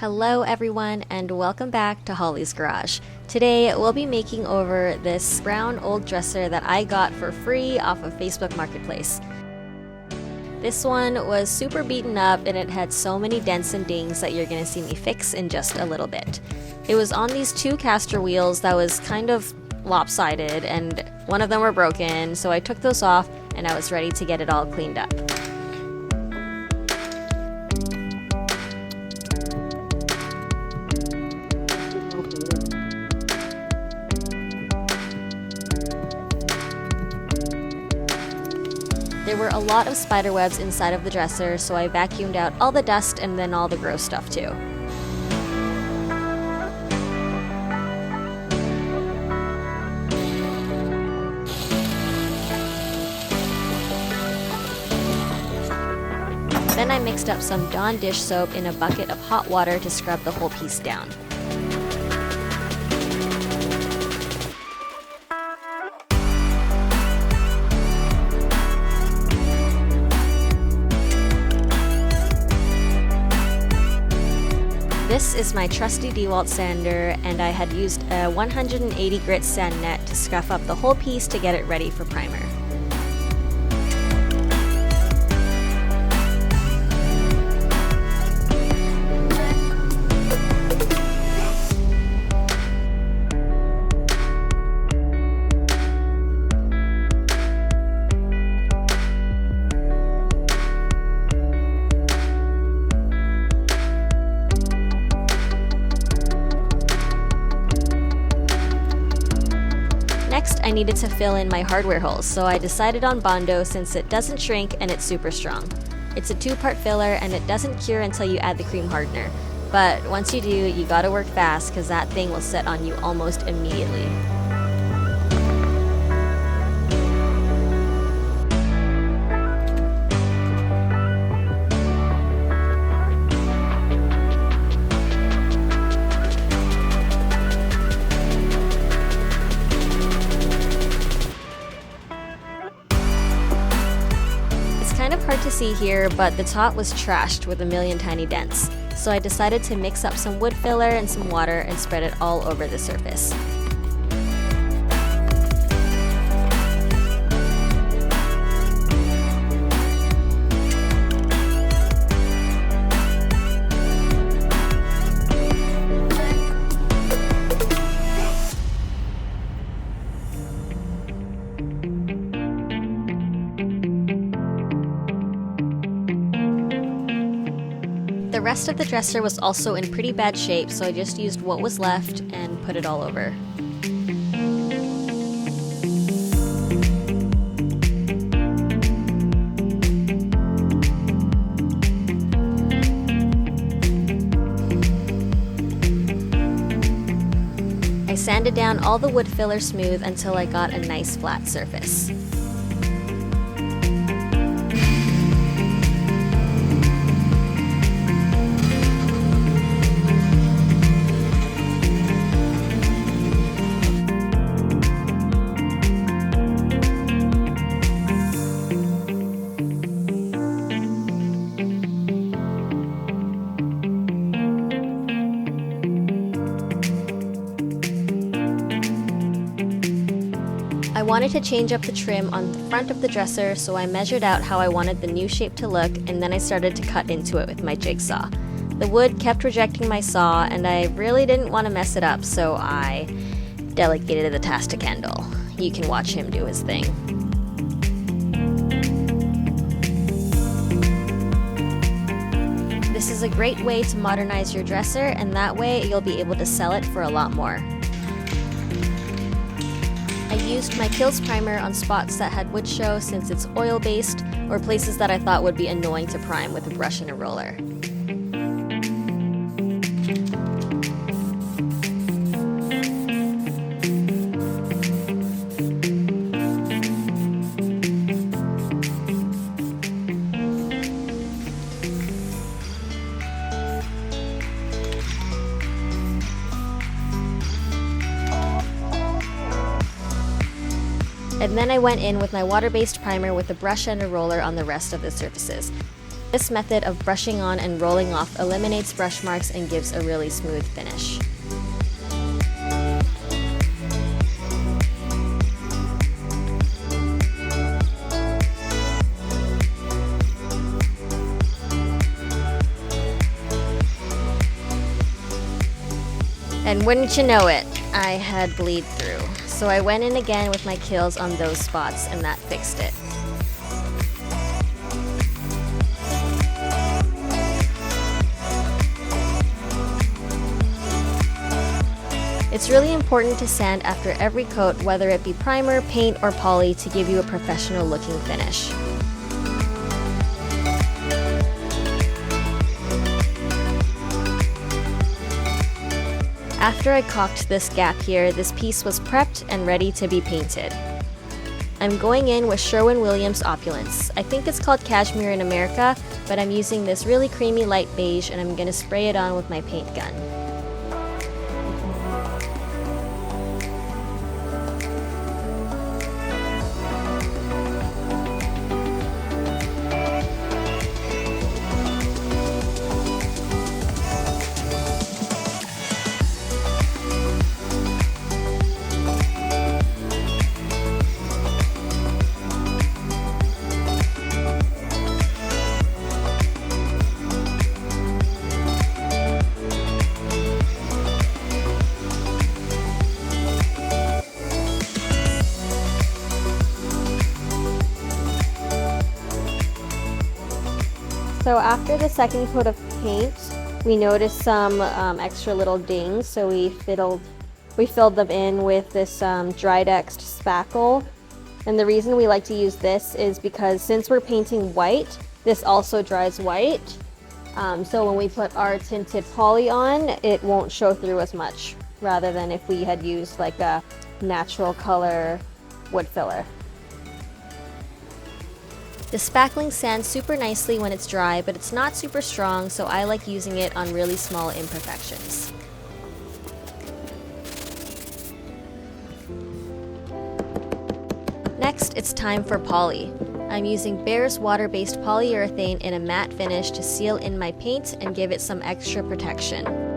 Hello everyone and welcome back to Holly's Garage. Today we'll be making over this brown old dresser that I got for free off of Facebook Marketplace. This one was super beaten up and it had so many dents and dings that you're going to see me fix in just a little bit. It was on these two caster wheels that was kind of lopsided and one of them were broken, so I took those off and I was ready to get it all cleaned up. There were a lot of spider webs inside of the dresser, so I vacuumed out all the dust and then all the gross stuff too. Then I mixed up some Dawn dish soap in a bucket of hot water to scrub the whole piece down. This is my trusty Dewalt sander, and I had used a 180 grit sand net to scuff up the whole piece to get it ready for primer. Next, I needed to fill in my hardware holes, so I decided on Bondo since it doesn't shrink and it's super strong. It's a two-part filler and it doesn't cure until you add the cream hardener. But once you do, you gotta work fast because that thing will set on you almost immediately. Kind of hard to see here, but the top was trashed with a million tiny dents. So I decided to mix up some wood filler and some water and spread it all over the surface. The rest of the dresser was also in pretty bad shape, so I just used what was left and put it all over. I sanded down all the wood filler smooth until I got a nice flat surface. I wanted to change up the trim on the front of the dresser, so I measured out how I wanted the new shape to look, and then I started to cut into it with my jigsaw. The wood kept rejecting my saw, and I really didn't want to mess it up, so I delegated the task to Kendall. You can watch him do his thing. This is a great way to modernize your dresser, and that way you'll be able to sell it for a lot more. I used my Kilz primer on spots that had wood show since it's oil-based, or places that I thought would be annoying to prime with a brush and a roller. And then I went in with my water-based primer with a brush and a roller on the rest of the surfaces. This method of brushing on and rolling off eliminates brush marks and gives a really smooth finish. And wouldn't you know it, I had bleed through. So I went in again with my Kilz on those spots and that fixed it. It's really important to sand after every coat, whether it be primer, paint, or poly, to give you a professional looking finish. After I caulked this gap here, this piece was prepped and ready to be painted. I'm going in with Sherwin Williams Opulence. I think it's called Cashmere in America, but I'm using this really creamy light beige and I'm going to spray it on with my paint gun. So after the second coat of paint, we noticed some extra little dings, so we filled them in with this Drydex Spackle. And the reason we like to use this is because since we're painting white, this also dries white. So when we put our tinted poly on, it won't show through as much, rather than if we had used like a natural color wood filler. The spackling sands super nicely when it's dry, but it's not super strong, so I like using it on really small imperfections. Next, it's time for poly. I'm using Behr's water-based polyurethane in a matte finish to seal in my paint and give it some extra protection.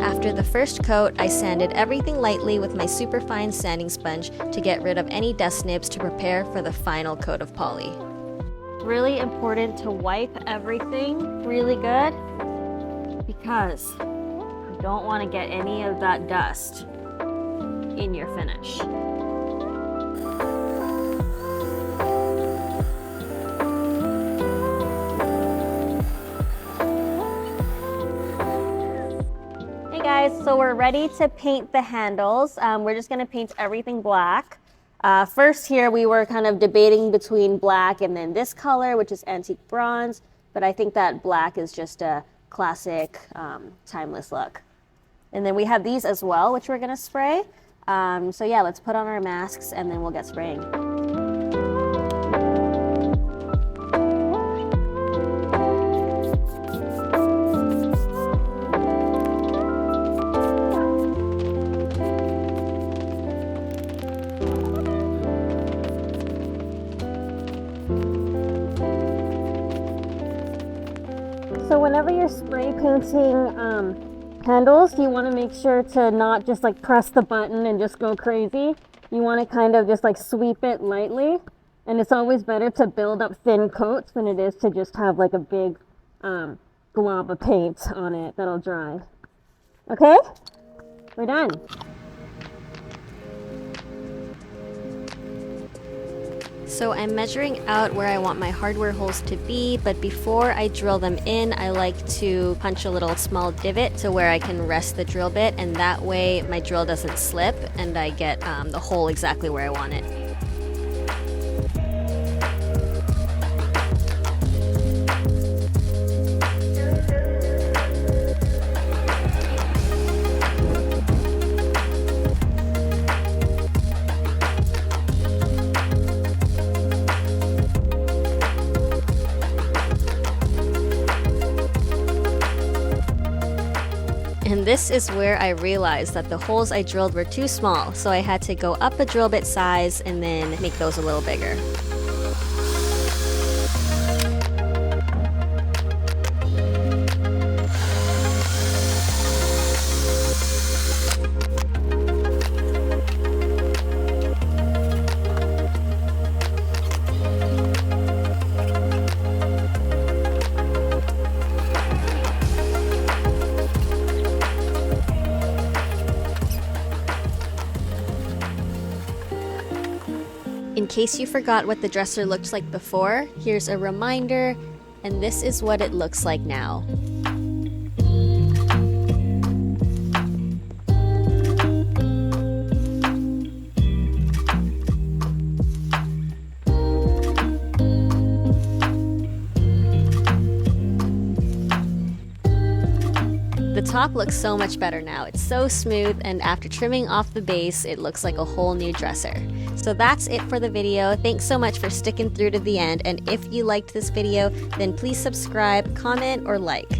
After the first coat, I sanded everything lightly with my superfine sanding sponge to get rid of any dust nibs to prepare for the final coat of poly. Really important to wipe everything really good because you don't want to get any of that dust in your finish. So we're ready to paint the handles. We're just going to paint everything black. First here we were kind of debating between black and then this color, which is antique bronze, but I think that black is just a classic timeless look. And then we have these as well, which we're going to spray. So yeah, let's put on our masks and then we'll get spraying. So whenever you're spray painting handles, you want to make sure to not just like press the button and just go crazy. You want to kind of just like sweep it lightly And it's always better to build up thin coats than it is to just have like a big glob of paint on it that'll dry. Okay? We're done. So I'm measuring out where I want my hardware holes to be, but before I drill them in, I like to punch a little small divot to where I can rest the drill bit, and that way my drill doesn't slip and I get the hole exactly where I want it. And this is where I realized that the holes I drilled were too small, so I had to go up a drill bit size and then make those a little bigger. In case you forgot what the dresser looked like before, here's a reminder, and this is what it looks like now. The top looks so much better now. It's so smooth, and after trimming off the base, it looks like a whole new dresser. So that's it for the video. Thanks so much for sticking through to the end, and if you liked this video, then please subscribe, comment, or like.